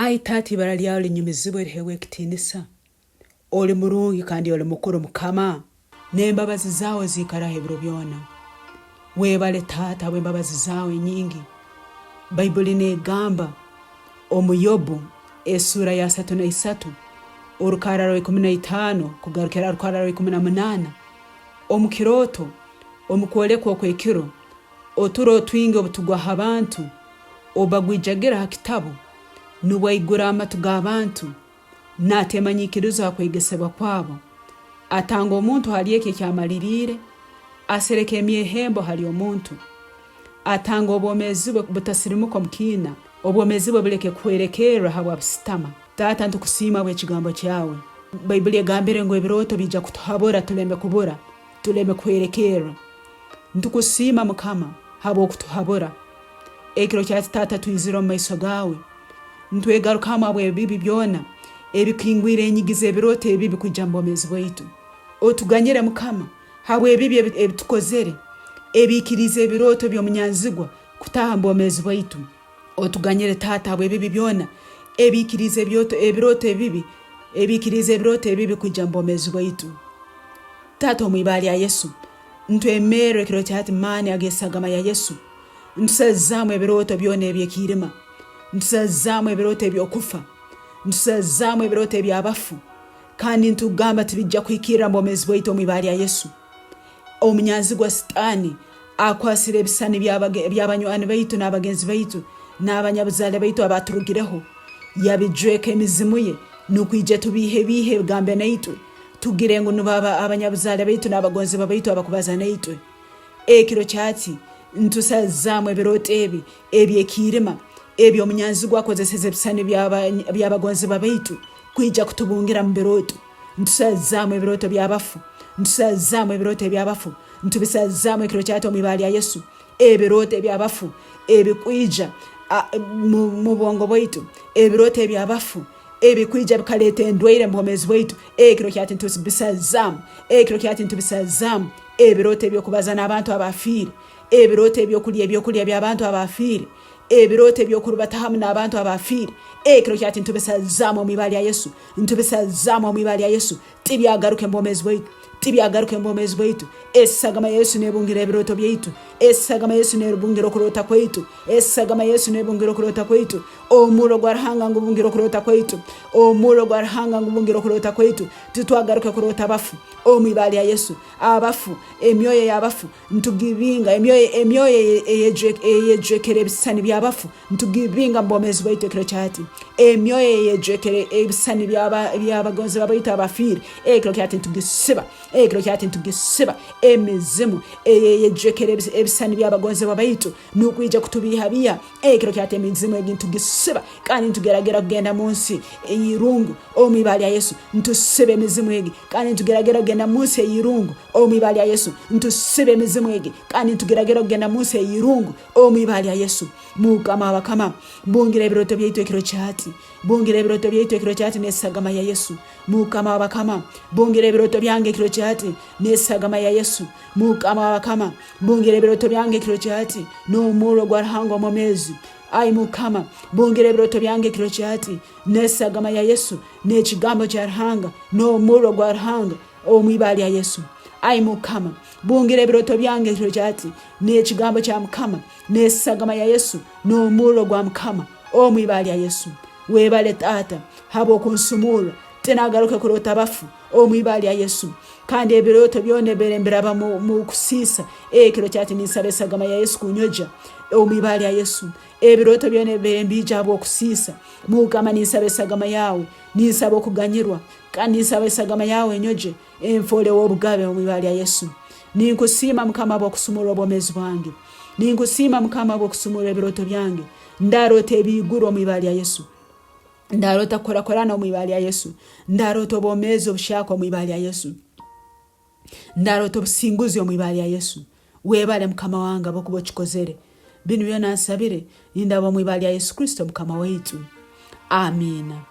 Ai tati barali yawe linyumizibwe rihewe kitinisa. Oli murungi kandi oli mukuru mukama. N'embabazi zawe zikaraho ebiro byona. Webale tata w'embabazi zawe nyingi. Bayibuli negamba omu Yobu esura ya 33 urukara rwa 15 kugarukira urukara rwa 18 omu kiroto omu kwolekwa okwekiro Oturo twingi obutugwa bantu Obubagwijagira kitabu Nubwo aigura amatu gabantu Nata emanyikirizo kwegesebwa kwabu Atange omuntu hali ekyamalirire Asereke emyehembo hali omuntu Atange Obwomezibwe butasirimuka mukina Obwomezibwe buleke okuhwereke'ra habwa busitama tata ntukusima bw'ekigambo kyawe Bayibuli egambire ngo Ebirooto bija kutuhabura tuleme kubura tuleme kuhwereke'ra ntukusima mukama habwa okutuhabura ekiro kyati tata tuyizira mu maiso gawe ntwegarukama abwe bibi byona ebikingwire enyigize Ebirooto ebibi kujja mu Obwomezibwe bwaitu otuganyire mukama habwa ebibi ebitukozere ebikirize Ebirooto by'omunyanzigwa kutaha mu Obwomezibwe bwaitu otuganyire tata habwa ebibi byona ebikirize Ebirooto ebibi ebikirize Ebirooto ebibi kujja mu Obwomezibwe bwaitu tata Mwibara ya Yesu ntwemere ekiro kyati mani agesagama ya Yesu ntusazamu Ebirooto byona ebyekirima ntusazamu Ebirooto ebyokufa ntusazamu Ebirooto ebyabafu kandi ntugamba tibijja kwikira mu Obwomezibwe bwaitu Mwibara ya Yesu omunyanzigwa Sitani akwasire ebisani by'abanywani baitu n'abagenzi baitu n'abanyabuzale baitu abaturugireho yabijweka emizimu ye nukwije tubihe gambe naitwe tugire ngo nubaba abanyabuzale baitu n'abagonzi baitu abakubaza naitwe ekiro kyati ntusazamu Ebirooto ebyekirima ebyo omunyanzigwa akozeseze ebisani by'abagonzi baitu kwija kutubungira mu Birooto ntusazamu Ebirooto byabafu ntusazamu Ebirooto ebyabafu ntubisazamu ekiro kyati Mwibara ya Yesu Ebirooto ebyabafu ebikwija mu bwongo bwaitu Ebirooto ebyabafu ebikwija bikaleta endwaire mu Obwomezibwe bwaitu ekiro kyati ntubisazamu ekiro kyati ntubisazamu Ebirooto ebyokubaza n'abantu abafire Ebirooto ebyokulya by'abantu abafire Ebirooto ebyokurubata hamu n'abantu abafire ekiro kyati ntubisazamu Mwibara ya Yesu ntubisazamu Mwibara ya Yesu tibyagaruke mu Obwomezibwe bwaitu tibyagaruke mu Obwomezibwe bwaitu esagama Yesu nebungira Ebirooto byaitu esagama Yesu nebungira okurota kwaitu esagama Yesu nebungira okurota kwaitu omuro gwa Ruhanga ngubungira okurota kwaitu omuro gwa Ruhanga ngubungira okurota kwaitu tutwagaruke kurota abafu Mwibara ya Yesu abafu emyoyo y'abafu ntugibinga emyoyo eyejekere ebisani by'abafu ntugibinga mu Obwomezibwe bwaitu ekiro kyati emyoyo eyejekere ebisani by'abagonzi baitu abafire ekiro kyati ntugisiba ekiro kyati ntugisiba emizimu eyejekere ebisani by'abagonzi baitu nukwija kutubihabiya ekiro kyati emizimu egintugisiba kandi ntugeragera kugenda munsi eyirungu Mwibara ya Yesu ntusibe emizimu egi kandi ntugeragera kugenda munsi eyirungu Mwibara ya Yesu ntusibe emizimu egi kandi ntugeragera kugenda munsi eyirungu Mwibara ya Yesu mukama bakama bungira Ebirooto byaitu ekiro kyati bungira Ebirooto byaitu ekiro kyati nesagama ya Yesu mukama bakama bungira Ebirooto byange ekiro kyati nesagama ya Yesu mukama bakama bungira Ebirooto byange ekiro kyati n'omuro gwa Ruhanga omwomezi ai mukama bungira Ebirooto byange ekiro kyati nesagama ya Yesu n'ekigambo kya Ruhanga n'omuro gwa Ruhanga Mwibara ya Yesu ai mukama bungira Ebirooto byange ekiro kyati n'ekigambo kya Mukama nesagama ya Yesu n'omuro gwa Mukama Mwibara ya Yesu webale tata habo kunsumura tenagaruke kurota abafu Mwibara ya Yesu kandi Ebirooto byone berembera mu kusisa ekiro kyati nisabe sagama ya Yesu kunyoja Mwibara ya Yesu Ebirooto byone berembija abo kusisa mukama nisabe sagama yawe nisaba okuganyirwa kandi nisabe sagama yawe nyoje enfole w'obugabe Mwibara ya Yesu ninkusima mukama abo kusumura Obwomezibwe bwange ninkusima mukama abo kusumura Ebirooto byange ndarota ebiguru Mwibara ya Yesu ndarota korakorana Mwibara ya Yesu ndarota Obwomezi obushako Mwibara ya Yesu ndarota obusinguzi Mwibara ya Yesu webale mukama wange abokuba kikozere binu byona nsabire indaba Mwibara ya Yesu Kristo mukama waitu amina.